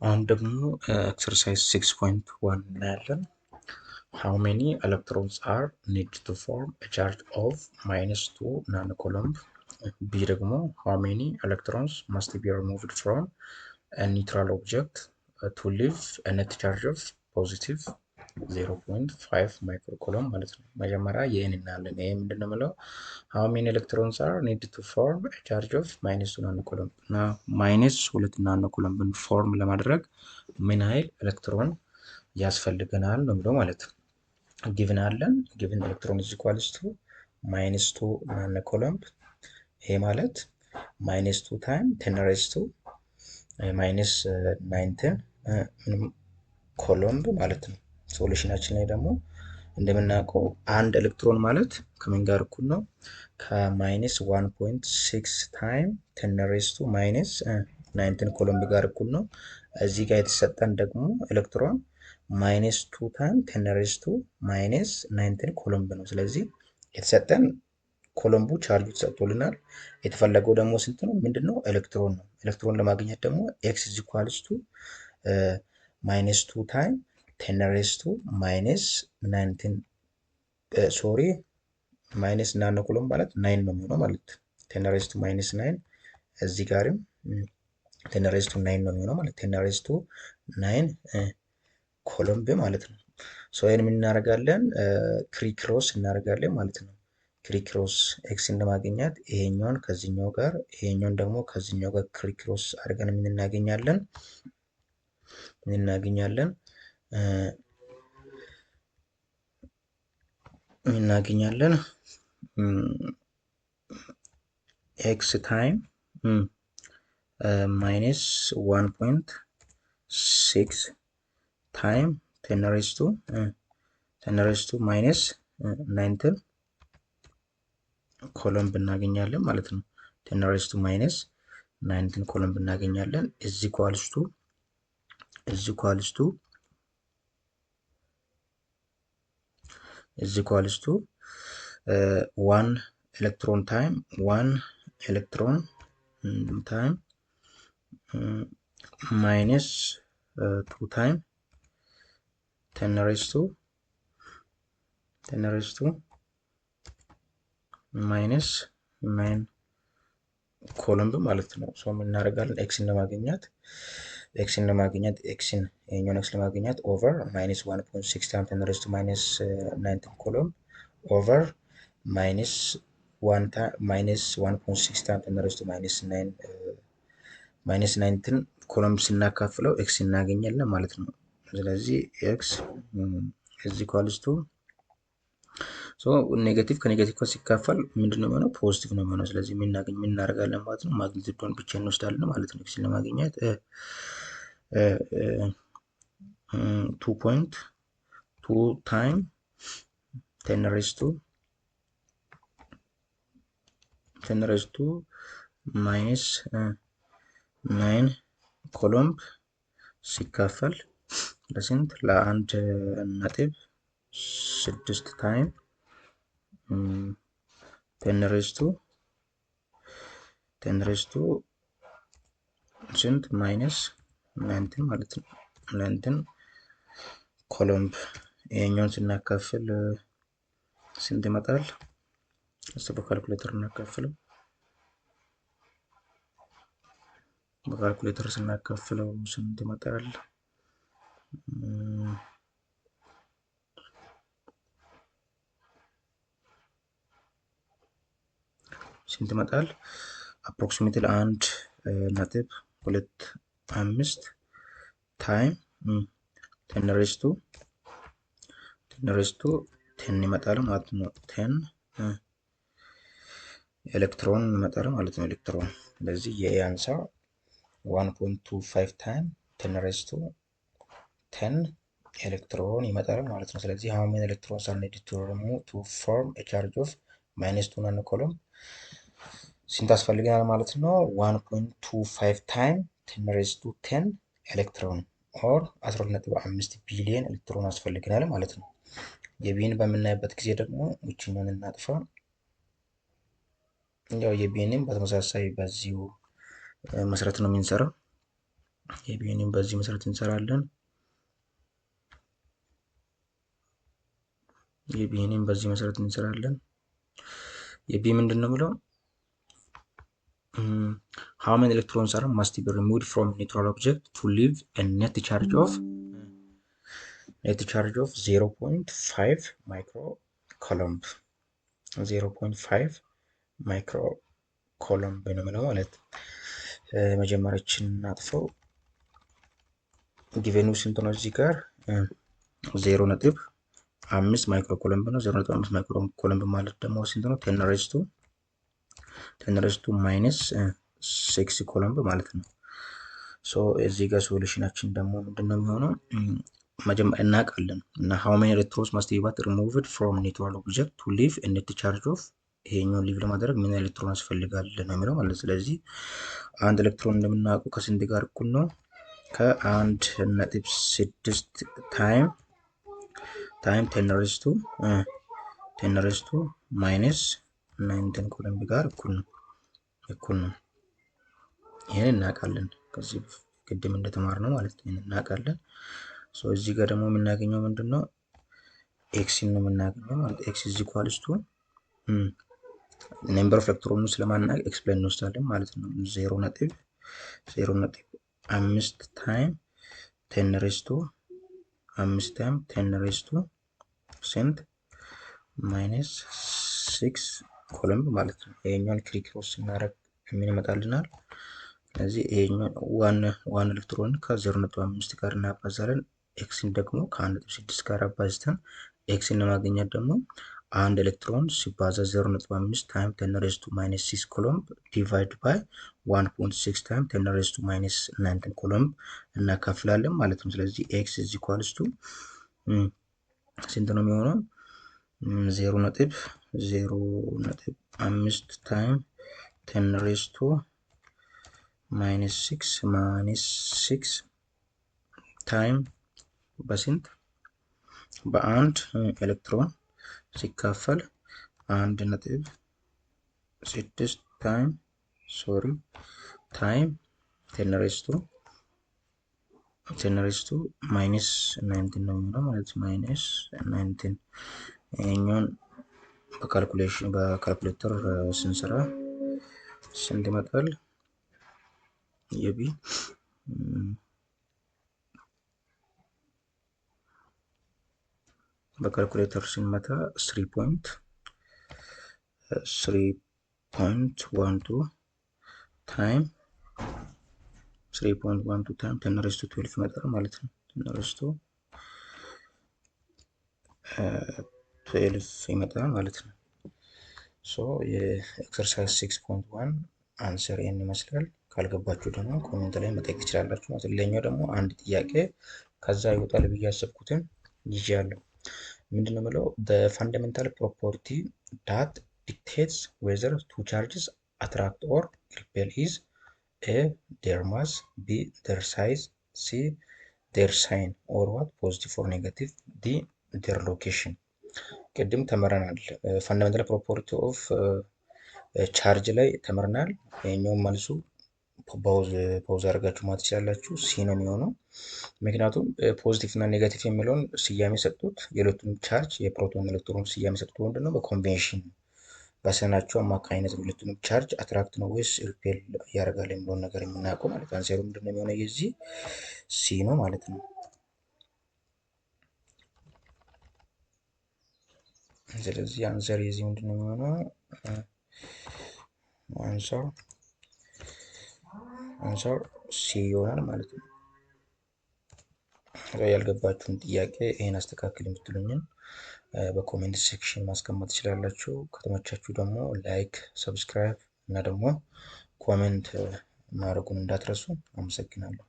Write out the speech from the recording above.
አሁን ደግሞ ኤክሰርሳይዝ 6.1 እናያለን። How many electrons are needed to form a charge of -2 nanocoulomb? B ደግሞ how many electrons must be removed from a neutral object to leave a net charge of positive 0.5 microcoulomb ማለት ነው። መጀመሪያ ይህን እናያለን። ይሄ ምንድነው የምለው how many electrons are needed to form a charge of -2 nanocoulomb እና -2 ናኖኮሎምብን ፎርም ለማድረግ ምን ያህል ኤሌክትሮን ያስፈልገናል ነው ብሎ ማለት ነው። ጊቭን አለን ጊቭን ኤሌክትሮን ኢዝ ኢኳልስ ቱ -2 ናኖኮሎምብ። ይሄ ማለት -2 ታይም 10 ሬይዝ ቱ -19 ኮሎምብ ማለት ነው። ሶሉሽናችን ላይ ደግሞ እንደምናውቀው አንድ ኤሌክትሮን ማለት ከምን ጋር እኩል ነው? ከ-1.6 ታይም 10 ሬይዝ ቱ -19 ኮሎምብ ጋር እኩል ነው። እዚህ ጋር የተሰጠን ደግሞ ኤሌክትሮን -2 ታይም 10 ሬይዝ ቱ -19 ኮሎምብ ነው። ስለዚህ የተሰጠን ኮሎምቡ ቻርጁ ተሰጥቶልናል። የተፈለገው ደግሞ ስንት ነው? ምንድነው? ኤሌክትሮን ነው። ኤሌክትሮን ለማግኘት ደግሞ ኤክስ ኢዝ ኢኳልስ ቱ -2 ታይም 10 ሬይዝ ቱ -19 ሶሪ ማይነስ ናኖ ኮሎምብ ማለት 9 ነው የሚሆነው ማለት 10 ሬይዝ ቱ -9 እዚህ ጋርም 10 ሬይዝ ቱ 9 ነው የሚሆነው ማለት 10 ሬይዝ ቱ 9 ኮሎምብ ማለት ነው። ሶ ይሄን ምን እናደርጋለን? ክሪክሮስ እናደርጋለን ማለት ነው። ክሪክሮስ ኤክስን ለማግኘት ይሄኛውን ከዚህኛው ጋር ይሄኛውን ደግሞ ከዚህኛው ጋር ክሪክሮስ አድርገን ምን እናገኛለን? ኤክስ ታይም -1.6 ታይም 10 ሬይዝ ቱ -19 ኮሎምብ እናገኛለን ማለት ነው። 10 ሬይዝ ቱ -19 ኮሎምብ እናገኛለን። ኢዝ ኢኳልስ ቱ 1 ኤሌክትሮን ታይም -2 ታይም 10 ሬይዝ ቱ -9 ኮሎምብ ማለት ነው። ሶ ምን እናደርጋለን? ኤክስን ለማግኘት ይሄኛውን ኤክስ ለማግኘት ኦቨር -1.6 ታይም 10 ሬይዝ ቱ -19 ኮሎምብ ኦቨር -1.6 ታይም 10 ሬይዝ ቱ -19 ኮሎምብ ስናካፍለው ኤክስ እናገኛለን ማለት ነው። ስለዚህ ኤክስ ኢዝ ኢኳልስ ቱ ሶ ኔጌቲቭ ከኔጌቲቭ ጋር ሲካፈል ምንድነው የሚሆነው? ፖዚቲቭ ነው የሚሆነው። ስለዚህ ምን እናደርጋለን ማለት ነው? ማግኒቲዩዱን ብቻ እንወስዳለን ማለት ነው። ኤክስን ለማግኘት 2.2 ታይም 10 ሬይዝ ቱ -9 ኮሎምብ ሲካፈል ለስንት? ለ1.6 ታይም 10 ሬይዝ ቱ ስንት? -19 ማለት ነው። 19 ኮሎምብ ይሄኛውን ስናካፍል ስንት ይመጣል? እስቲ በካልኩሌተር እናካፍለው። በካልኩሌተር ስናካፍለው ስንት ይመጣል? ስንት ይመጣል? አፕሮክሲሜትሊ 1.25 ታይም 10 ሬይዝ ቱ 10 ይመጣል ማለት ነው። 10 ኤሌክትሮን ይመጣል ማለት ነው። ኤሌክትሮን ስለዚህ የኤ አንሳር 1.25 ታይም 10 ሬይዝ ቱ 10 ኤሌክትሮን ይመጣል ማለት ነው። ስለዚህ how many electrons are needed to form a charge of -2 ናኖኮሎምብ ስንት ያስፈልገናል ማለት ነው? 1.25 ታይም 10 ሬይዝ ቱ 10 ኤሌክትሮን ኦር 12.5 ቢሊዮን ኤሌክትሮን ያስፈልገናል ማለት ነው። የቢን በምናይበት ጊዜ ደግሞ እቺን እናጥፋ። ያው የቢንም በተመሳሳይ በዚሁ መሰረት ነው የምንሰራው። የቢንም በዚህ መሰረት እንሰራለን። የቢንም በዚህ መሰረት እንሰራለን። የቢ ምንድን ነው ብለው how many electrons are must be removed from neutral object to leave a net charge of 0.5 microcoulomb 0.5 microcoulomb ነው ማለት መጀመሪያችን እናጥፈው። ጊቨኑ ስንት ነው? እዚህ ጋር 0.5 ማይክሮኮሎምብ ነው። 0.5 ማይክሮኮሎምብ ማለት ደግሞ ስንት ነው? 10 ሬዝ ቱ ማይነስ 6 ኮሎምብ ማለት ነው። ሶ እዚህ ጋር ሶሉሽናችን ደግሞ ምንድነው የሚሆነው? መጀመሪያ እናውቃለን እና how many electrons must be removed from neutral object to leave a net charge of ይሄኛውን ሊቭ ለማድረግ ምን ኤሌክትሮን ያስፈልጋል ነው የሚለው ማለት። ስለዚህ አንድ ኤሌክትሮን እንደምናውቀው ከስንት ጋር እኩል ነው? ከ1.6 ታይም 10 ሬዝ ቱ ማይነስ 19 ኮሎምብ ጋር እኩል ነው። ይሄን እናውቃለን ከዚህ ቅድም እንደተማርነው ማለት ነው። ይሄን እናውቃለን። ሶ እዚህ ጋር ደግሞ የምናገኘው ምንድነው? ኤክስ ነው የምናገኘው ማለት ኤክስ ኢዝ ኢኳልስ ቱ ነምበር ኦፍ ኤሌክትሮን ስለማናውቅ ኤክስፕሌን እንወስዳለን ማለት ነው። 0.5 ታይም 10 ሬዝ ቱ 5 ታይም 10 ሬዝ ቱ ስንት ማይነስ 6 ኮሎምብ ማለት ነው። ይሄኛውን ክሪክሮስ ስናደርግ ምን ይመጣልናል? ስለዚህ ይሄኛው ዋን ኤሌክትሮን ከ0.5 ጋር እናባዛለን። ኤክስን ደግሞ ከ1.6 ጋር አባዝተን ኤክስን ለማግኘት ደግሞ አንድ ኤሌክትሮን ሲባዛ 0.5 ታይም 10 ሬዝ ቱ ማይነስ 6 ኮሎምብ ዲቫይድ ባይ 1.6 ታይም 10 ሬዝ ቱ ማይነስ 19 ኮሎምብ እናካፍላለን ማለት ነው። ስለዚህ ኤክስ ኢዝ ኢኳልስ ቱ ስንት ነው የሚሆነው? 0.5 ታይም 10 ሬዝ ቱ ማይነስ 6 ታይም በስንት በአንድ ኤሌክትሮን ሲካፈል 1.6 ታይም ታይም 10 ሬዝ ቱ ማይነስ 19 ነው የሚሆነው ማለት ማይነስ 19። ይሄኛውን በካልኩሌተር ስንሰራ ስንት ይመጣል? የቢ በካልኩሌተር ስንመታ 3.12 ታይም 10 ሬዝ ቱ 12 ይመጣል ማለት ነው። 10 ሬዝ ቱ 12 ይመጣል ማለት ነው። ሶ የኤክሰርሳይዝ 6.1 አንሰር ይሄን ይመስላል። ካልገባችሁ ደግሞ ኮሜንት ላይ መጠየቅ ትችላላችሁ ማለት ነው። ሌላኛው ደግሞ አንድ ጥያቄ ከዛ ይወጣል ብዬ ያሰብኩትን ይዣለሁ። ምንድነው የምለው? the fundamental property that dictates whether two charges attract or repel is a their mass, b their size, c their sign or what positive or negative, d their location። ቅድም ተመረናል። ፈንዳሜንታል ፕሮፐርቲ ኦፍ ቻርጅ ላይ ተመርናል። ይሄኛውን መልሱ ፖዝ አድርጋችሁ ማለት ትችላላችሁ። ሲ ነው የሚሆነው። ምክንያቱም ፖዚቲቭ እና ኔጋቲቭ የሚለውን ስያሜ ሰጡት። የሁለቱም ቻርጅ የፕሮቶን ኤሌክትሮን ስያሜ ሰጡት። ምንድነው? በኮንቬንሽን በሰናቸው አማካኝነት ሁለቱንም ቻርጅ አትራክት ነው ወይስ ሪፔል ያደርጋል የሚለውን ነገር የምናውቀው ማለት ነው። አንሰሩ ምንድነው የሚሆነው? የዚህ ሲ ነው ማለት ነው። ስለዚህ አንሰር የዚህ ምንድነው የሚሆነው? አንሰር ሲ ይሆናል ማለት ነው። ያልገባችሁን ጥያቄ ይሄን አስተካክል የምትሉኝን በኮሜንት ሴክሽን ማስቀመጥ ትችላላችሁ። ከተመቻችሁ ደግሞ ላይክ፣ ሰብስክራይብ እና ደግሞ ኮሜንት ማድረጉን እንዳትረሱ። አመሰግናለሁ።